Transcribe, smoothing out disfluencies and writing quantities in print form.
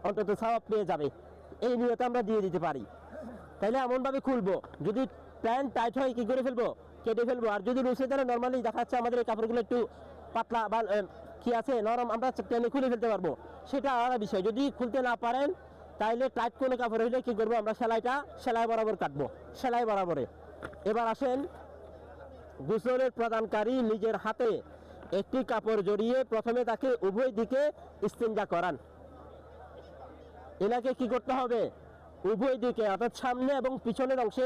অন্তত সওয়াব পেয়ে যাবে, এই নিয়তে আমরা দিয়ে দিতে পারি। তাইলে এমনভাবে খুলবো, যদি প্যান্ট টাইট হয় কি করে ফেলবো, কেটে ফেলবো। আর যদি রুসে ধরে নর্মালি দেখা যাচ্ছে আমাদের এই কাপড়গুলো একটু পাতলা বা কি আছে নরম, আমরা টেনে খুলে ফেলতে পারবো, সেটা আলাদা বিষয়। যদি খুলতে না পারেন তাইলে টাইট কোনো কাপড় হইলে কি করবো, আমরা সেলাই বরাবর কাটবো, সেলাই বরাবরে। এবার আসেন, গোসলের প্রদানকারী নিজের হাতে একটি কাপড় জড়িয়ে প্রথমে তাকে উভয় দিকে ইস্তিনজা করান। এনাকে কি করতে হবে, উভয় দিকে অর্থাৎ সামনে এবং পিছনের অংশে